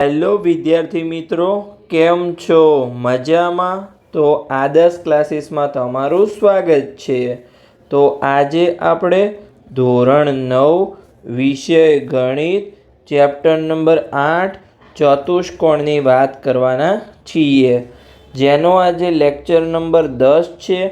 Hello વિદ્યાર્થી મિત્રો, કેમ છો? મજામાં? તો આદર્શ ક્લાસીસમાં તમારું સ્વાગત છે. તો આજે આપણે ધોરણ 9 વિષય ગણિત ચેપ્ટર નંબર 8 ચતુષ્કોણની વાત કરવાના છીએ, જેનો આજે લેક્ચર નંબર 10 છે.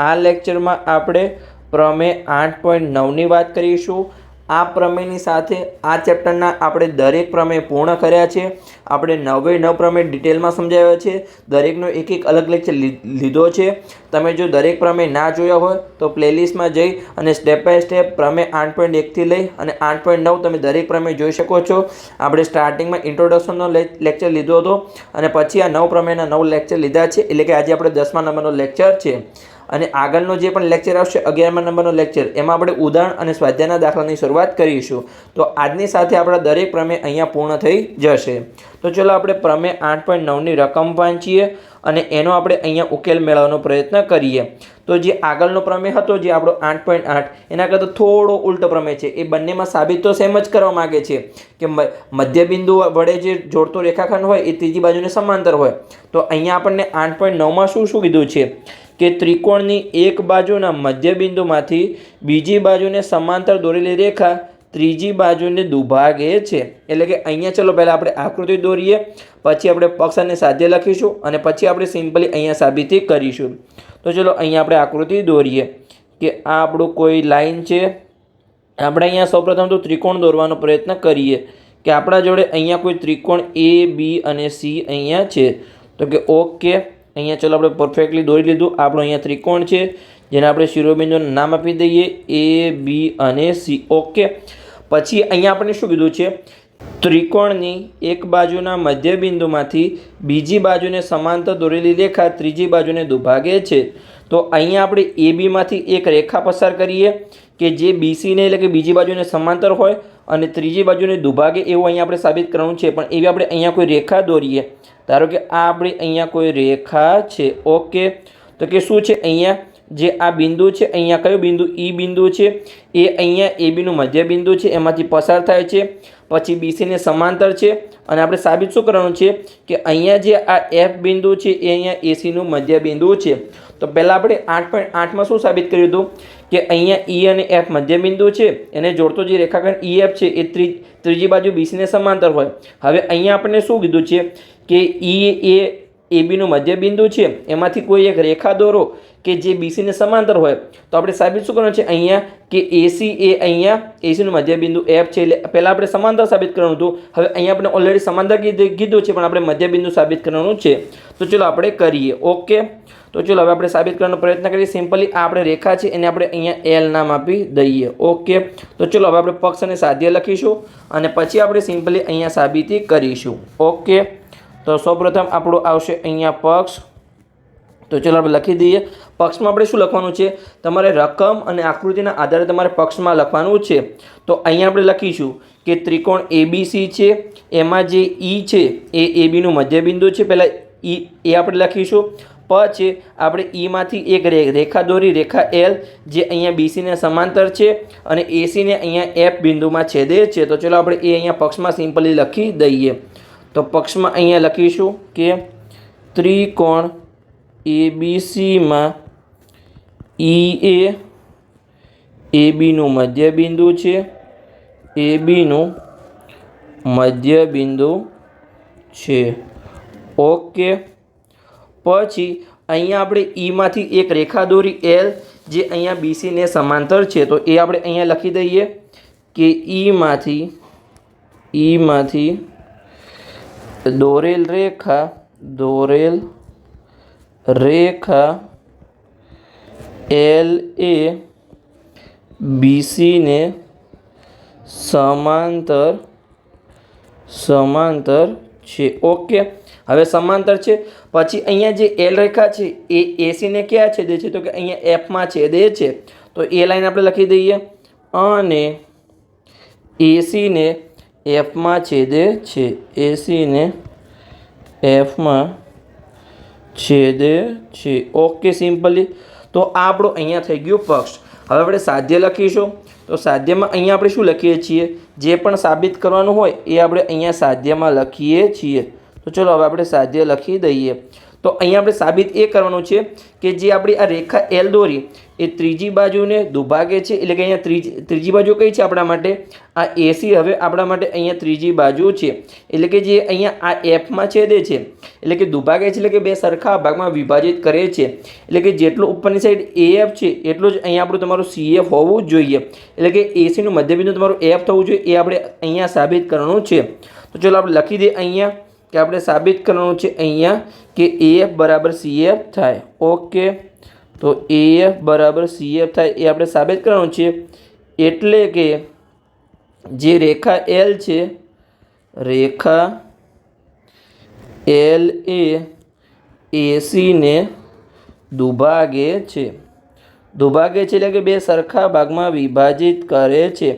આ લેક્ચરમાં આપણે પ્રમેય 8.9ની વાત કરીશું. આ પ્રમેયની સાથે આ ચેપ્ટરના આપણે દરેક પ્રમેય પૂર્ણ કર્યા છે. આપણે 9 પ્રમેય ડિટેલમાં સમજાવ્યા છે. દરેકનો એક એક અલગ લેક્ચર લીધો છે. તમે જો દરેક પ્રમેય ના જોયા હોય તો પ્લેલિસ્ટમાં જઈ અને સ્ટેપ બાય સ્ટેપ પ્રમેય 8.1થી લઈ અને 8.9 તમે દરેક પ્રમેય જોઈ શકો છો. આપણે સ્ટાર્ટિંગમાં ઇન્ટ્રોડક્શનનો લેક્ચર લીધો હતો અને પછી આ 9 પ્રમેયના 9 લેક્ચર લીધા છે. એટલે કે આજે આપણે 10મા નંબરનો લેક્ચર છે. અને આગળનો જે પણ લેક્ચર આવશે 11મા નંબરનો લેક્ચર, એમાં આપણે ઉદાહરણ અને સ્વાધ્યાયના દાખલાની શરૂઆત કરીશું. તો આજની સાથે આપણા દરેક પ્રમેય અહીંયા પૂર્ણ થઈ જશે. તો ચલો આપણે પ્રમેય 8.9ની રકમ વાંચીએ અને એનો આપણે અહીંયા ઉકેલ મેળવવાનો પ્રયત્ન કરીએ. તો જે આગળનો પ્રમેય હતો, જે આપણો 8.8, એના કરતાં થોડો ઉલટો પ્રમેય છે. એ બંનેમાં સાબિત તો સેમ જ કરવા માગે છે કે મધ્યબિંદુ વડે જે જોડતો રેખાખંડ હોય એ ત્રીજી બાજુને સમાંતર હોય. તો અહીંયા આપણને 8.9માં શું કીધું છે કે ત્રિકોણની એક બાજુના મધ્યબિંદુમાંથી બીજી બાજુને સમાંતર દોરેલી રેખા ત્રીજી બાજુને દુભાગે છે. એટલે કે અહીંયા ચલો પહેલાં આપણે આકૃતિ દોરીએ, પછી આપણે પક્ષ અને સાધ્ય લખીશું અને પછી આપણે સિમ્પલી અહીંયા સાબિતી કરીશું. તો ચલો અહીંયા આપણે આકૃતિ દોરીએ કે આ આપણું કોઈ લાઈન છે. આપણે અહીંયા સૌપ્રથમ તો ત્રિકોણ દોરવાનો પ્રયત્ન કરીએ કે આપણા જોડે અહીંયા કોઈ ત્રિકોણ A, B અને C અહીંયા છે. તો કે ઓકે, અહીંયા ચલો આપણે પરફેક્ટલી દોરી લીધું. આપણો અહીંયા ત્રિકોણ છે જેને આપણે શિરોબિંદુનું નામ આપી દઈએ A, B અને C. ઓકે, પછી અહીંયા આપણે શું કીધું છે? ત્રિકોણની એક બાજુના મધ્યબિંદુમાંથી બીજી બાજુને સમાંતર દોરેલી રેખા ત્રીજી બાજુને દુભાગે છે. તો અહીંયા આપણે ABમાંથી એક રેખા પસાર કરીએ કે જે BCને એટલે કે બીજી બાજુને સમાંતર હોય અને ત્રીજી બાજુને દુભાગે એવું અહીંયા આપણે સાબિત કરવાનું છે. પણ એવી આપણે અહીંયા કોઈ રેખા દોરીએ. ધારો કે આ આપણી અહીંયા કોઈ રેખા છે. ઓકે, તો કે શું છે? અહીંયા જે આ બિંદુ છે, અહીંયા કયું બિંદુ? E બિંદુ છે. એ અહીંયા ABનું મધ્ય બિંદુ છે, એમાંથી પસાર થાય છે, પછી BCને સમાંતર છે. અને આપણે સાબિત શું કરવાનું છે કે અહીંયા જે આ F બિંદુ છે એ અહીંયા ACનું મધ્ય બિંદુ છે. તો પહેલાં આપણે 8.8માં શું સાબિત કર્યું હતું કે અહીંયા E અને F મધ્ય બિંદુ છે, એને જોડતો જે રેખાખંડ EF છે એ ત્રીજી બાજુ BCને સમાંતર હોય. હવે અહીંયા આપણને શું કીધું છે કે E એ ABનું મધ્ય બિંદુ છે, એમાંથી કોઈ એક રેખા દોરો કે જે BCને સમાંતર હોય. તો આપણે સાબિત શું કરવાનું છે અહીંયા કે AC એ અહીંયા ACનું મધ્ય બિંદુ F છે. એટલે પહેલાં આપણે સમાંતર સાબિત કરવાનું હતું. હવે અહીંયા આપણે ઓલરેડી સમાંતર કીધું છે, પણ આપણે મધ્ય બિંદુ સાબિત કરવાનું છે. તો ચલો આપણે કરીએ. ઓકે, તો ચલો હવે આપણે સાબિત કરવાનો પ્રયત્ન કરીએ. સિમ્પલી આ આપણે રેખા છે એને આપણે અહીંયા L નામ આપી દઈએ. ઓકે, તો ચલો હવે આપણે પક્ષ અને સાધ્ય લખીશું અને પછી આપણે સિમ્પલી અહીંયા સાબિતી કરીશું. ઓકે, તો સૌપ્રથમ આપણું આવશે અહીંયા પક્ષ. તો ચલો આપણે લખી દઈએ. પક્ષમાં આપણે શું લખવાનું છે? તમારે રકમ અને આકૃતિના આધારે તમારે પક્ષમાં લખવાનું છે. તો અહીંયા આપણે લખીશું કે ત્રિકોણ ABC છે, એમાં જે E છે એ ABનું મધ્યબિંદુ છે. પહેલાં એ આપણે લખીશું. પછી આપણે Eમાંથી એક રેખા દોરી, રેખા L, જે અહીંયા BCને સમાંતર છે અને ACને અહીંયા F બિંદુમાં છેદે છે. તો ચલો આપણે એ અહીંયા પક્ષમાં સિમ્પલી લખી દઈએ. તો પક્ષમાં અહીંયા લખીશું કે ત્રિકોણ ABCમાં EA ABનું મધ્યબિંદુ છે, ABનું મધ્યબિંદુ છે. ઓકે, પછી અહીંયા આપણે Eમાંથી એક રેખા દોરી L, જે અહીંયા BCને સમાંતર છે. તો એ આપણે અહીંયા લખી દઈએ કે Eમાંથી દોરેલ રેખા L એ BCને સમાંતર છે. ઓકે, હવે સમાંતર છે. પછી અહીંયા જે L રેખા છે એ ACને ક્યાં છેદે છે? તો કે અહીંયા Fમાં છેદે છે. તો એ લાઈન આપણે લખી દઈએ અને ACને Fમાં છેદે છે. ACને Fમાં છેદે છે. Okay, simply. તો આ આપણું અહીંયા થઈ ગયું પક્ષ. હવે આપણે સાધ્ય લખીશું. તો સાધ્યમાં અહીંયા આપણે શું લખીએ છીએ? જે પણ સાબિત કરવાનું હોય એ આપણે અહીંયા સાધ્યમાં લખીએ છીએ. તો ચલો હવે આપણે સાધ્ય લખી દઈએ. તો અહીંયા આપણે સાબિત એ કરવાનું છે કે જે આપણી આ રેખા એલ દોરી એ ત્રીજી બાજુને દુભાગે છે, એટલે કે અહીંયા ત્રીજી બાજુ કઈ છે આપણા માટે? આ એસી હવે આપણા માટે અહીંયા ત્રીજી બાજુ છે, એટલે કે જે અહીંયા આ એફમાં છેદે છે, એટલે કે દુભાગે છે, એટલે કે બે સરખા ભાગમાં વિભાજિત કરે છે, એટલે કે જેટલું ઉપરની સાઈડ એફ છે એટલું જ અહીંયા આપણું તમારું સીએફ હોવું જ જોઈએ, એટલે કે એસીનું મધ્યબિંદુ તમારું એફ થવું જોઈએ. એ આપણે અહીંયા સાબિત કરવાનું છે. તો ચલો આપણે લખી દઈએ અહીંયા કે આપણે સાબિત કરવાનું છે અહીંયા કે એફ બરાબર સીએફ થાય. ઓકે, તો એફ બરાબર સીએફ થાય એ આપણે સાબિત કરવાનું છે. એટલે કે જે રેખા એલ છે, રેખા એલ એ એસીને દુભાગે છે. દુભાગે છે એટલે કે બે સરખા ભાગમાં વિભાજિત કરે છે.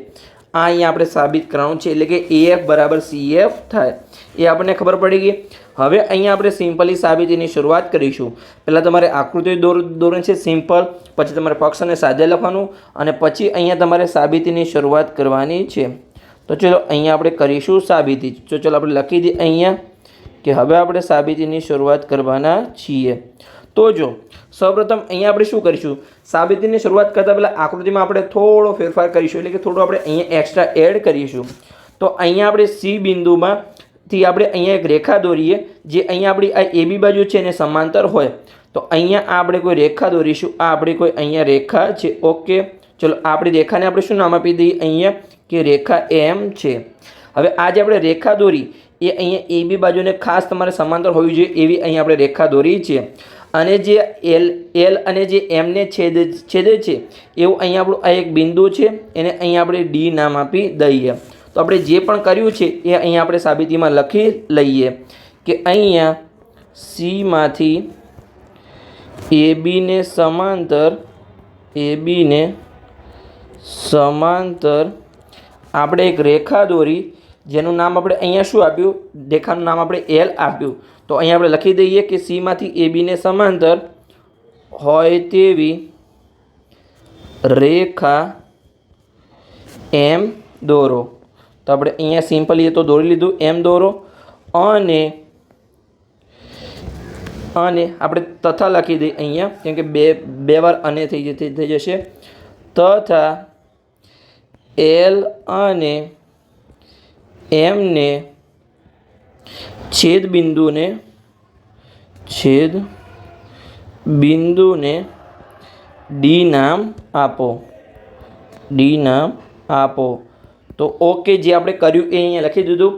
આ અહીંયા આપણે સાબિત કરવાનું છે, એટલે કે એફ બરાબર સીએફ થાય. એ આપણને ખબર પડી ગઈ. હવે અહીંયા આપણે સિમ્પલી સાબિતીની શરૂઆત કરીશું. પહેલાં તમારે આકૃતિ દોરવાની છે સિમ્પલ, પછી તમારે પક્ષ અને સાધ્ય લખવાનું, અને પછી અહીંયા તમારે સાબિતીની શરૂઆત કરવાની છે. તો ચલો અહીંયા આપણે કરીશું સાબિતી. તો ચલો આપણે લખી દઈએ અહીંયા કે હવે આપણે સાબિતીની શરૂઆત કરવાના છીએ. તો જો સૌપ્રથમ અહીંયા આપણે શું કરીશું? સાબિતીની શરૂઆત કરતાં પહેલાં આકૃતિમાં આપણે થોડો ફેરફાર કરીશું, એટલે કે થોડું આપણે અહીંયા એક્સ્ટ્રા એડ કરીશું. તો અહીંયા આપણે સી બિંદુમાંથી આપણે અહીંયા એક રેખા દોરીએ, જે અહીંયા આપણી આ એબી બાજુ છે એને સમાંતર હોય. તો અહીંયા આપણે કોઈ રેખા દોરીશું. આ આપણી કોઈ અહીંયા રેખા છે. ઓકે, ચલો આપણી રેખાને આપણે શું નામ આપી દઈએ? અહીંયા કે રેખા એમ છે. હવે આ જે આપણે રેખા દોરી એ અહીંયા એબી બાજુને ખાસ તમારે સમાંતર હોવી જોઈએ એવી અહીંયા આપણે રેખા દોરી છે. અને જે એલ અને જે એમને છેદે છે એવું અહીંયા આપણું આ એક બિંદુ છે, એને અહીંયા આપણે ડી નામ આપી દઈએ. તો આપણે જે પણ કર્યું છે એ અહીંયા આપણે સાબિતીમાં લખી લઈએ કે અહીંયા સીમાંથી એબીને સમાંતર આપણે એક રેખા દોરી, જેનું નામ આપણે અહીંયા શું આપ્યું? રેખાનું નામ આપણે એલ આપ્યું. તો અહીંયા આપણે લખી દઈએ કે સીમાંથી એબીને સમાંતર હોય તેવી રેખા એમ દોરો. તો આપણે અહીંયા સિમ્પલી એ તો દોરી લીધું, એમ દોરો. અને આપણે તથા લખી દઈએ અહીંયા, કેમ કે બે વાર અને થઈ જશે. તથા એલ અને એમને છેદ બિંદુને ડી નામ આપો. તો ઓકે, જે આપણે કર્યું એ અહીંયા લખી દીધું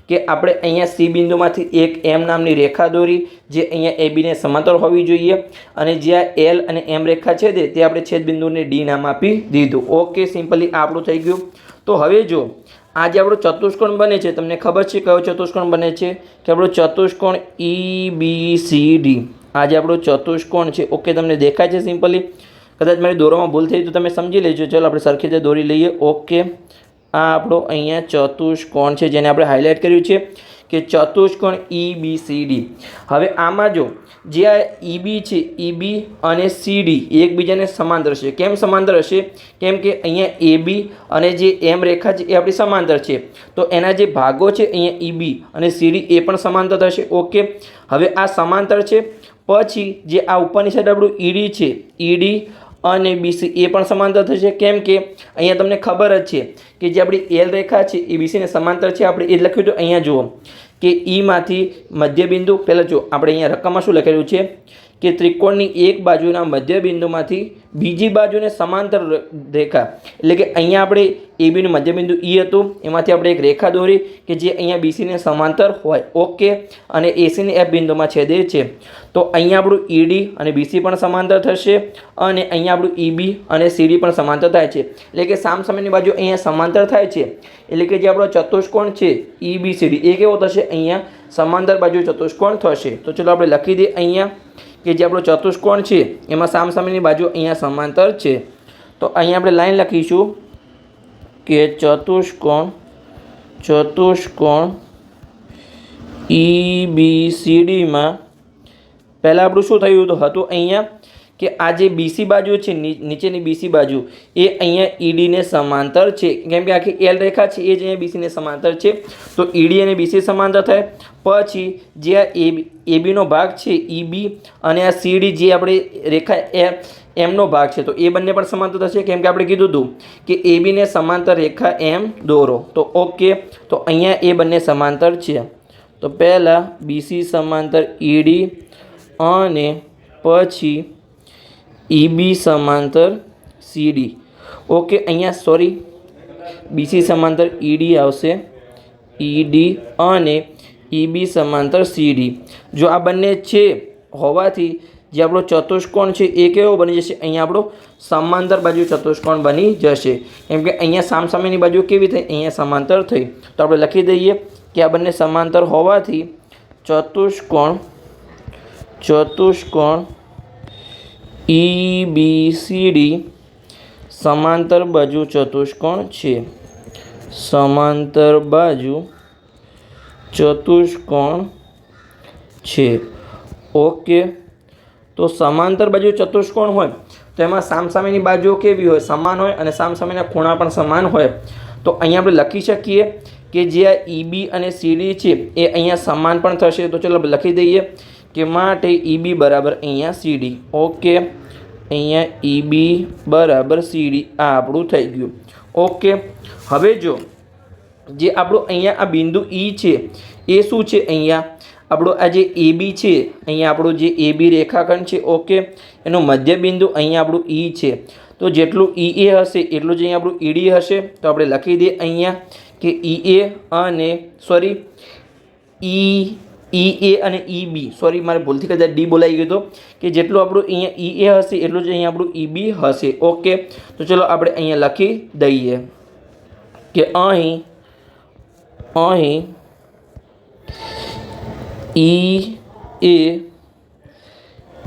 કે આપણે અહીંયા સી બિંદુમાંથી એક એમ નામની રેખા દોરી, જે અહીંયા એબીને સમાંતર હોવી જોઈએ, અને જ્યાં એલ અને એમ રેખા છે તે આપણે છેદ બિંદુને ડી નામ આપી દીધું. ઓકે, સિમ્પલી આપણું થઈ ગયું. તો હવે જો આ જે આપણો ચતુષ્કોણ બને છે, તમને ખબર છે કયો ચતુષ્કોણ બને છે? કે આપણો ચતુષ્કોણ EBCD. આ જે આપણો ચતુષ્કોણ છે, ઓકે, તમને દેખાય છે સિમ્પલી? કદાચ મારી દોરવામાં ભૂલ થઈ તો તમે સમજી લેજો. ચાલો આપણે સરખી રીતે દોરી લઈએ. ઓકે, આ આપણો અહીંયા ચતુષ્કોણ છે, જેને આપણે હાઇલાઇટ કર્યું છે કે ચતુષ્કોણ EBCD. હવે આમાં જો જે આ EB છે, EB અને CD એકબીજાને સમાંતર છે. કેમ સમાંતર હશે? કેમ કે અહીંયા AB અને જે એમ રેખા છે એ આપણી સમાંતર છે, તો એના જે ભાગો છે અહીંયા EB અને CD એ પણ સમાંતર થશે. ઓકે, હવે આ સમાંતર છે. પછી જે આ ઉપરની સાઈડ આપણું ED છે, ED અને BC એ પણ સમાંતર થશે. કેમ કે અહીંયા તમને ખબર જ છે કે જે આપણી એલ રેખા છે એ BCને સમાંતર છે. આપણે એ લખ્યું તો અહીંયા જુઓ કે ઈમાંથી મધ્યબિંદુ, પહેલાં જો આપણે અહીંયા રકમમાં શું લખેલું છે કે ત્રિકોણની એક બાજુના મધ્યબિંદુમાંથી બીજી બાજુને સમાંતર રેખા, એટલે કે અહીંયા આપણે એબીનું મધ્યબિંદુ ઈ હતું, એમાંથી આપણે એક રેખા દોરી કે જે અહીંયા બીસીને સમાંતર હોય. ઓકે, અને એસીને એફ બિંદુમાં છેદે છે. તો અહીંયા આપણું ઈડી અને બીસી પણ સમાંતર થશે, અને અહીંયા આપણું ઈબી અને સીડી પણ સમાંતર થાય છે. એટલે કે સામસામેની બાજુ અહીંયા સમાંતર થાય છે, એટલે કે જે આપણો ચતુષ્કોણ છે EBCD એ કેવો થશે? અહીંયા સમાંતર બાજુ ચતુષ્કોણ થશે. તો ચલો આપણે લખી દઈએ અહીંયા કે જે આપણો ચતુષ્કોણ છે એમાં સામસામેની બાજુ અહીંયા સમાંતર છે. તો અહીંયા આપણે લાઈન લખીશું કે ચતુષ્કોણ EBCD માં પહેલાં આપણું શું થયું હતું અહીંયા કે આ જે બીસી બાજુ છે, નીચેની બીસી બાજુ એ અહીંયા ઈડીને સમાંતર છે, કેમ કે આખી એલ રેખા છે એ જ અહીંયા બીસીને સમાંતર છે, તો ઈડી અને બીસી સમાંતર થાય. પછી જે આ એબીનો ભાગ છે ઈબી અને આ સીડી જે આપણે રેખા એમનો ભાગ છે, તો એ બંને પણ સમાંતર થશે, કેમ કે આપણે કીધું હતું કે એબીને સમાંતર રેખા એમ દોરો. તો ઓકે, તો અહીંયા એ બંને સમાંતર છે. તો પહેલાં બીસી સમાંતર ઈડી અને પછી ઈબી સમાંતર સીડી. ઓકે, અહીંયા સોરી, બીસી સમાંતર ઈડી આવશે, ઈડી અને ઈબી સમાંતર સીડી. જો આ બંને છે હોવાથી જે આપણો ચતુષ્કોણ છે એ કેવો બની જશે? અહીંયા આપણો સમાંતર બાજુ ચતુષ્કોણ બની જશે, કેમ કે અહીંયા સામસામેની બાજુ કેવી થઈ? અહીંયા સમાંતર થઈ. તો આપણે લખી દઈએ કે આ બંને સમાંતર હોવાથી ચતુષ્કોણ EBCD સમાંતર બાજુ ચતુષ્કોણ છે, સમાંતર બાજુ ચતુષ્કોણ છે. ઓકે, તો સમાંતર બાજુ ચતુષ્કોણ હોય તો એમાં સામસામેની બાજુઓ કેવી હોય? સમાન હોય, અને સામસામેના ખૂણા પણ સમાન હોય. તો અહીંયા આપણે લખી શકીએ કે જે આ EB અને CD છે એ અહીંયા સમાન પણ થશે. તો ચલો લખી દઈએ કે માટે EB બરાબર અહીંયા CD. ઓકે, અહીંયા EB બરાબર CD આ આપણું થઈ ગયું. ઓકે, હવે જો જે આપણું અહીંયા આ બિંદુ E છે એ શું છે? અહીંયા આપણો આ જે AB છે, અહીંયા આપણું જે AB રેખાખંડ છે, ઓકે, એનું મધ્ય બિંદુ અહીંયા આપણું E છે. તો જેટલું EA હશે એટલું જ અહીંયા આપણું ED હશે. તો આપણે લખી દઈએ અહીંયા કે EA અને સોરી EA અને EB, સોરી મારે ભૂલથી કદાચ D બોલાઈ ગયો હતો, કે જેટલું આપણું અહીંયા EA હશે એટલું જ અહીંયા આપણું EB હશે. ઓકે, તો ચલો આપણે અહીંયા લખી દઈએ કે અહીં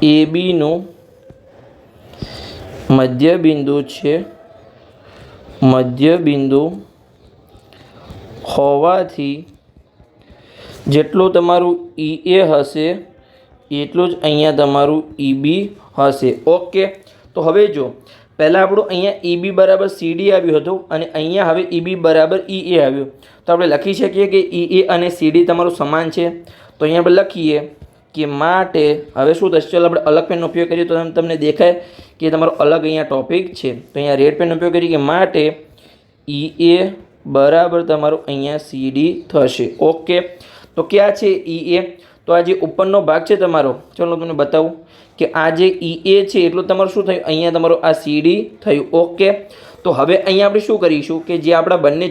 EABનું મધ્ય બિંદુ છે, મધ્ય બિંદુ હોવાથી જેટલું તમારું EA હશે એટલું જ અહીંયા તમારું EB હશે. ઓકે, તો હવે જો પહેલાં આપણું અહીંયા EB બરાબર CD આવ્યું હતું અને અહીંયા હવે EB બરાબર EA આવ્યું. તો આપણે લખી શકીએ કે EA અને CD તમારું સમાન છે. તો અહીંયા આપણે લખીએ કે માટે હવે શું થશે? ચાલો આપણે અલગ પેનનો ઉપયોગ કરીએ તો તમને દેખાય કે તમારો અલગ અહીંયા ટોપિક છે. તો અહીંયા રેડ પેનનો ઉપયોગ કરીએ કે માટે EA બરાબર તમારું અહીંયા CD થશે. ઓકે, તો ક્યાં છે EA? તો આ જે ઉપરનો ભાગ છે તમારો, ચાલો તમને બતાવું કે આ જે EA છે એટલું તમારું શું થયું? અહીંયા તમારું આ CD થયું. ઓકે, તો હવે અહીંયા આપણે શું કરીશું કે જે આપણા બંને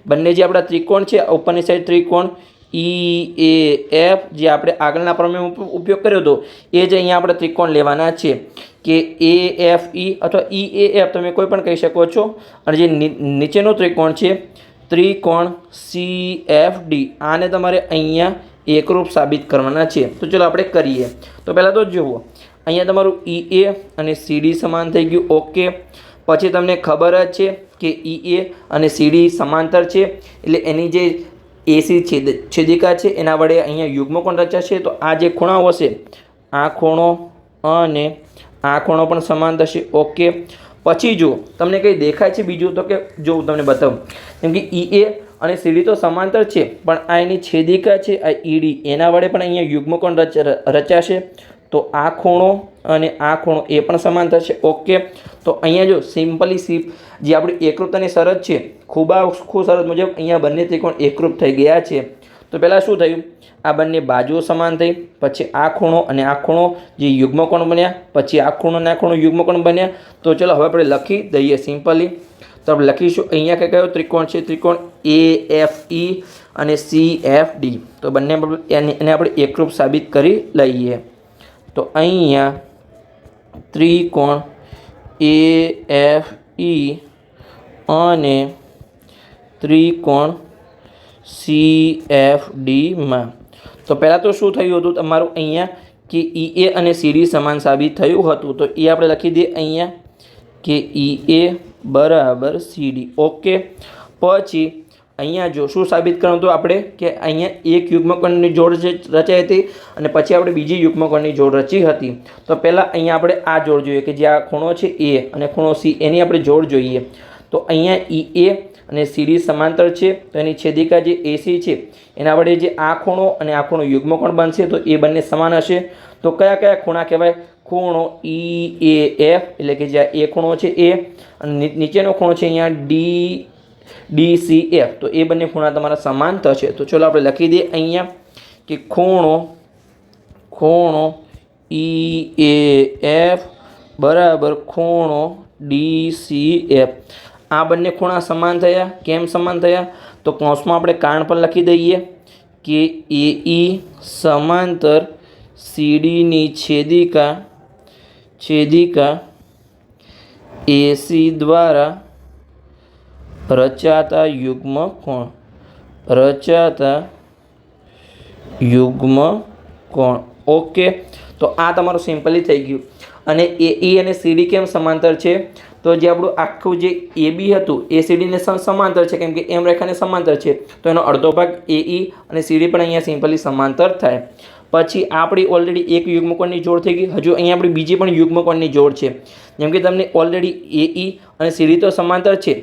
બંને જે આપણા ત્રિકોણ છે, ઉપરની સાઈડ ત્રિકોણ EAF જે આપણે આગળના પ્રમેયમાં ઉપયોગ કર્યો હતો એ જ અહીંયા આપણે ત્રિકોણ લેવાના છે કે AFE અથવા EAF તમે કોઈ પણ કહી શકો છો. અને જે નીચેનો ત્રિકોણ છે ત્રિકોણ CFD, આને તમારે અહીંયા એકરૂપ સાબિત કરવાના છે. તો ચલો આપણે કરીએ. તો પહેલાં તો જુઓ, અહીંયા તમારું EA અને CD સમાન થઈ ગયું. ઓકે, પછી તમને ખબર જ છે કે EA અને CD સમાંતર છે, એટલે એની જે AC છેદિકા છે એના વડે અહીંયા યુગ્મકોણ રચાશે. તો આ જે ખૂણાઓ હશે, આ ખૂણો અને આ ખૂણો પણ સમાન થશે. ઓકે, પછી જો તમને કંઈ દેખાય છે બીજું, તો કે જો હું તમને બતાવું, કેમ કે EA અને CD તો સમાંતર છે, પણ આ એની છેદિકા છે આ ED, એના વડે પણ અહીંયા યુગ્મકોણ રચાશે. તો આ ખૂણો અને આ ખૂણો એ પણ સમાન થશે. ઓકે, તો અહીંયા જો સિમ્પલી જે આપણી એકરૂપતાની શરત છે, ખૂબ શરત મુજબ અહીંયા બંને ત્રિકોણ એકરૂપ થઈ ગયા છે. તો પહેલાં શું થયું? આ બંને બાજુઓ સમાન થઈ, પછી આ ખૂણો અને આ ખૂણો જે યુગ્મકોણ બન્યા, પછી આ ખૂણો અને આ ખૂણો યુગ્મકોણ બન્યા. તો ચલો હવે આપણે લખી દઈએ સિમ્પલી. તો આપણે લખીશું અહીંયા કે કયો ત્રિકોણ છે? ત્રિકોણ AFE અને CFD. તો બંને એને આપણે એકરૂપ સાબિત કરી લઈએ. તો અહીંયા ત્રિકોણ AFE અને ત્રિકોણ CFDમાં તો પહેલાં તો શું થયું હતું તમારું અહીંયા કે EA અને CD સમાન સાબિત થયું હતું. તો એ આપણે લખી દઈએ અહીંયા કે EA બરાબર CD. ઓકે, પછી અહીંયા જો શું સાબિત કરવાનું હતું આપણે કે અહીંયા એક યુગ્મકોણની જોડ જે રચાઈ હતી અને પછી આપણે બીજી યુગ્મકોણની જોડ રચી હતી. તો પહેલાં અહીંયા આપણે આ જોડ જોઈએ કે જે આ ખૂણો છે એ અને ખૂણો સી એની આપણે જોડ જોઈએ. તો અહીંયા ઈ એ અને સીડી સમાંતર છે તો એની છેદિકા જે એસી છે એના વડે જે આ ખૂણો અને આ ખૂણો યુગ્મકોણ બનશે તો એ બંને સમાન હશે. તો કયા કયા ખૂણા કહેવાય? ખૂણો ઈ એ એફ એટલે કે જે એ ખૂણો છે એ અને નીચેનો ખૂણો છે અહીંયા ડી સી એફ. તો એ બંને ખૂણા તમારા સમાન થશે. તો ચલો આપણે લખી દઈએ અહીંયા કે ખૂણો ઈ એ એફ બરાબર ખૂણો ડી સી એફ. આ બંને ખૂણા સમાન થયા. કેમ સમાન થયા? તો કૌંસમાં આપણે કારણ પણ લખી દઈએ કે એ ઈ સમાંતર સીડીની છેદિકા એસી દ્વારા રચાતા યુગ્મકોણ. ઓકે, તો આ તમારું સિમ્પલી થઈ ગયું. અને એ ઈ અને સીડી કેમ સમાંતર છે? તો જે આપણું આખું જે એ બી હતું એ સીડીને સમાંતર છે કેમ કે એમ રેખાને સમાંતર છે. તો એનો અડધો ભાગ એ ઈ અને સીડી પણ અહીંયા સિમ્પલી સમાંતર થાય. પછી આપણી ઓલરેડી એક યુગ્મકોણની જોડ થઈ ગઈ. હજુ અહીંયા આપણી બીજી પણ યુગ્મકોણની જોડ છે. જેમ કે તમને ઓલરેડી એ ઈ અને સીડી તો સમાંતર છે.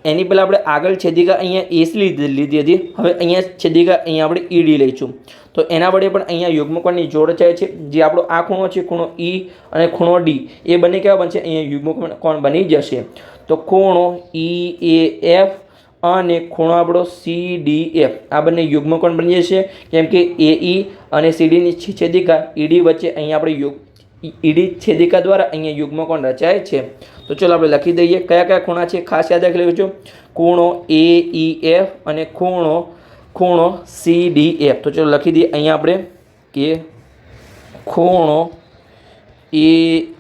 એની પહેલાં આપણે આગળ છેદિકા અહીંયા એસી લીધી હતી. હવે અહીંયા છેદિકા અહીંયા આપણે ઈડી લઈશું. તો એના વડે પણ અહીંયા યુગ્મકોણની જોડ રચાય છે. જે આપણો આ ખૂણો છે ખૂણો ઈ અને ખૂણો ડી એ બંને કેવા બનશે? અહીંયા યુગ્મકોણ બની જશે. તો ખૂણો ઈ એ એફ અને ખૂણો આપણો સી ડી એફ આ બંને યુગ્મકોણ બની જશે. કેમ કે એ ઈ અને સીડીની છેદિકા ઈડી વચ્ચે અહીંયા આપણે ઈડી છેદિકા દ્વારા અહીંયા યુગ્મકોણ રચાય છે. તો ચલો આપણે લખી દઈએ કયા કયા ખૂણા છે. ખાસ યાદ રાખી લેજો. ખૂણો એ ઈ એફ અને ખૂણો સી ડી એફ. તો ચલો લખી દઈએ અહીંયા આપણે કે ખૂણો એ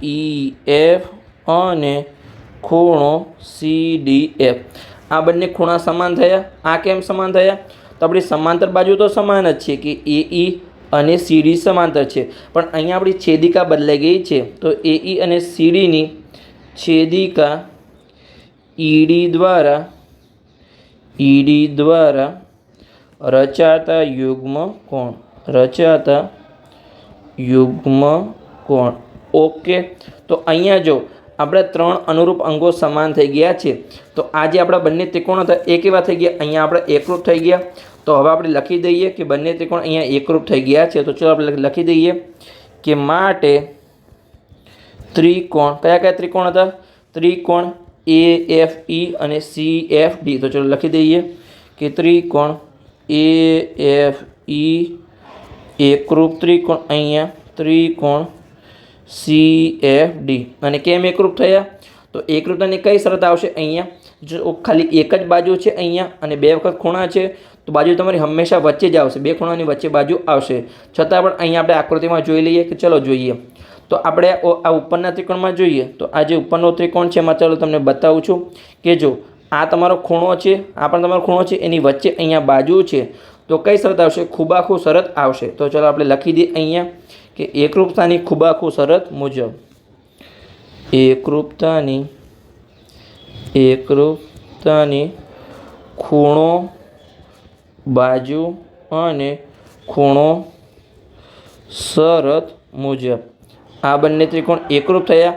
ઈ એફ અને ખૂણો સી ડી એફ આ બંને ખૂણા સમાન થયા. આ કેમ સમાન થયા? તો આપણી સમાંતર બાજુ તો સમાન જ છે કે એ ઈ અને સીડી સમાંતર છે. પણ અહીંયા આપણી છેદિકા બદલાઈ ગઈ છે. તો એ ઈ અને સીડીની છેદિકા ઈડી દ્વારા રચાતા યુગ્મકોણ. ઓકે, તો અહીંયા જો આપણા 3 અનુરૂપ અંગો સમાન થઈ ગયા છે. તો આ જે આપણા બંને ત્રિકોણ હતા એ કેવા થઈ ગયા? અહીંયા આપણે એકરૂપ થઈ ગયા. તો હવે આપણે લખી દઈએ કે બંને ત્રિકોણ અહીંયા એકરૂપ થઈ ગયા છે. તો ચાલો આપણે લખી દઈએ કે માટે ત્રિકોણ કયા ત્રિકોણ હતા? ત્રિકોણ એ એફ ઈ અને સી એફ ડી. તો ચલો લખી દઈએ કે ત્રિકોણ એ એફ ઈ એકરૂપ ત્રિકોણ અહીંયા ત્રિકોણ સી એફ ડી. અને કેમ એકરૂપ થયા? તો એકરૂપતાની કઈ શરત આવશે? અહીંયા જો ખાલી એક જ બાજુ છે અહીંયા અને 2 વખત ખૂણા છે તો બાજુ તમારી હંમેશા વચ્ચે જ આવશે. 2 ખૂણાની વચ્ચે બાજુ આવશે. છતાં પણ અહીંયા આપણે આકૃતિમાં જોઈ લઈએ કે ચલો જોઈએ. તો આપણે આ ઉપરના ત્રિકોણમાં જોઈએ. તો આ જે ઉપરનો ત્રિકોણ છે એમાં ચાલો તમને બતાવું છું કે જો આ તમારો ખૂણો છે, આ પણ તમારો ખૂણો છે, એની વચ્ચે અહીંયા બાજુ છે. તો કઈ શરત આવશે? ખૂબાખૂ શરત આવશે. તો ચાલો આપણે લખી દઈએ અહીંયા કે એકરૂપતાની ખૂબાખૂ શરત મુજબ એકરૂપતાની ખૂણો બાજુ અને ખૂણો શરત મુજબ આ બંને ત્રિકોણ એકરૂપ થયા.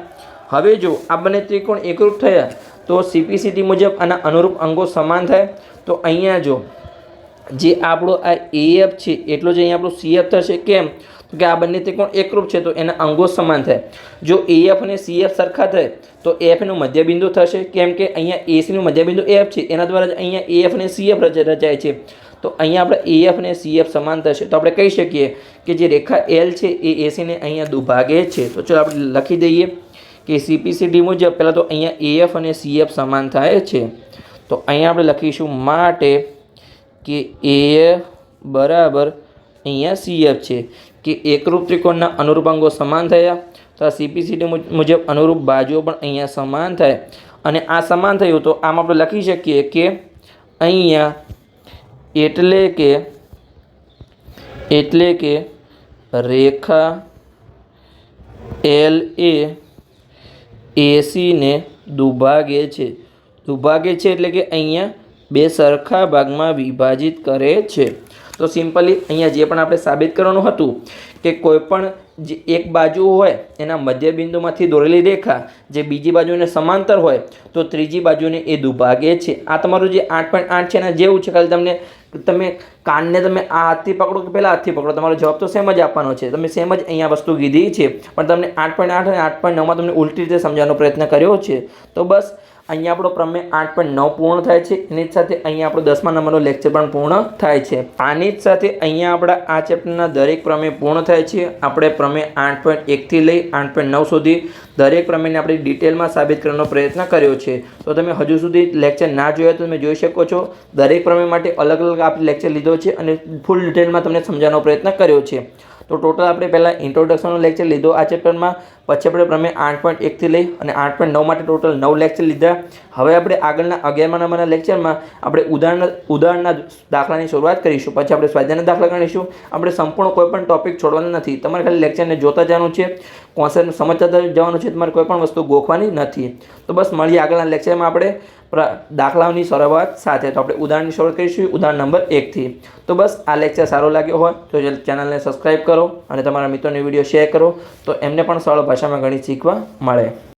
હવે જો આ બંને ત્રિકોણ એકરૂપ થયા તો સીપીસીટી મુજબ આના અનુરૂપ અંગો સમાન થાય. તો અહીંયા જો જે આપણો આ એએફ છે એટલો જ અહીંયા આપણું સીએફ થશે. કેમ? તો કે આ બંને ત્રિકોણ એકરૂપ છે તો એના અંગો સમાન થાય. જો એએફ અને સીએફ સરખા થાય તો એફનું મધ્યબિંદુ થશે. કેમ કે અહીંયા એસીનું મધ્યબિંદુ એફ છે એના દ્વારા જ અહીંયા એએફ અને સીએફ રચાય છે. તો અહીંયા આપણે એએફ અને સીએફ સમાન થશે. તો આપણે કહી શકીએ કે જે રેખા એલ છે એ એસીને અહીંયા દુભાગે છે. તો ચાલો આપણે લખી દઈએ કે સીપીસીડી મુજબ પહેલાં તો અહીંયા એએફ અને સીએફ સમાન થાય છે. તો અહીંયા આપણે લખીશું માટે કે એએફ બરાબર અહીંયા સીએફ છે કે એકરૂપ ત્રિકોણના અનુરૂપ અંગો સમાન થયા. તો આ સીપીસીડી મુજબ અનુરૂપ બાજુઓ પણ અહીંયા સમાન થાય. અને આ સમાન થયું તો આમ આપણે લખી શકીએ કે અહીંયા એટલે કે રેખા એલ એ એસીને દુભાગે છે. દુભાગે છે એટલે કે અહીંયા બે સરખા ભાગમાં વિભાજિત કરે છે. તો સિમ્પલી અહીંયા જે પણ આપણે સાબિત કરવાનું હતું કે કોઈ પણ જે એક બાજુ હોય એના મધ્યબિંદુમાંથી દોરેલી રેખા જે બીજી બાજુને સમાંતર હોય તો ત્રીજી બાજુને એ દુભાગે છે. આ તમારું જે 8.8 છે એના જેવું છે, ખાલી તમે કાનને તમે આ હાથથી પકડો કે પહેલાં હાથથી પકડો, તમારો જવાબ તો સેમ જ આપવાનો છે. તમે સેમ જ અહીંયા વસ્તુ કીધી છે, પણ તમને 8.8 અને 8.9માં તમને ઉલટી રીતે સમજાવવાનો પ્રયત્ન કર્યો છે. તો બસ અહીંયા આપણો પ્રમેય 8.9 પૂર્ણ થાય છે. એની જ સાથે અહીંયા આપણો 10મા નંબરનો લેક્ચર પણ પૂર્ણ થાય છે. આની જ સાથે અહીંયા આપણા આ ચેપ્ટરના દરેક પ્રમેય પૂર્ણ થાય છે. આપણે પ્રમેય 8.1 થી લઈ 8.9 સુધી દરેક પ્રમેયને આપણે ડિટેલમાં સાબિત કરવાનો પ્રયત્ન કર્યો છે. તો તમે હજુ સુધી લેક્ચર ના જોયા તો તમે જોઈ શકો છો. દરેક પ્રમેય માટે અલગ અલગ આપણે લેક્ચર લીધો છે અને ફૂલ ડિટેલમાં તમને સમજાવવાનો પ્રયત્ન કર્યો છે. તો ટોટલ આપણે પહેલાં ઇન્ટ્રોડક્શનનો લેક્ચર લીધો આ ચેપ્ટરમાં, પછી આપણે પ્રમેય 8.1 થી લઈ અને 8.9 માટે ટોટલ 9 લેક્ચર લીધા. હવે આપણે આગળના 11મા નંબરના લેક્ચરમાં આપણે ઉદાહરણના દાખલાની શરૂઆત કરીશું. પછી આપણે સ્વાધ્યાયના દાખલા ગણીશું. આપણે સંપૂર્ણ કોઈ પણ ટોપિક છોડવાનો નથી, તમારે ખાલી લેક્ચરને જોતા જવાનું છે, કોન્સેપ્ટ સમજતા જવાનું છે, તમારે કોઈ પણ વસ્તુ ગોખવાની નથી. તો બસ મળીએ આગળના લેક્ચરમાં આપણે દાખલાઓની શરૂઆત સાથે. તો આપણે ઉદાહરણની શરૂઆત કરીશું ઉદાહરણ નંબર 1 થી. તો બસ આ લેક્ચર સારો લાગ્યો હોય તો ચેનલને સબસ્ક્રાઈબ કરો અને તમારા મિત્રોને વિડીયો શેર કરો તો એમને પણ સરળ ભાષામાં ગણિત શીખવા મળે.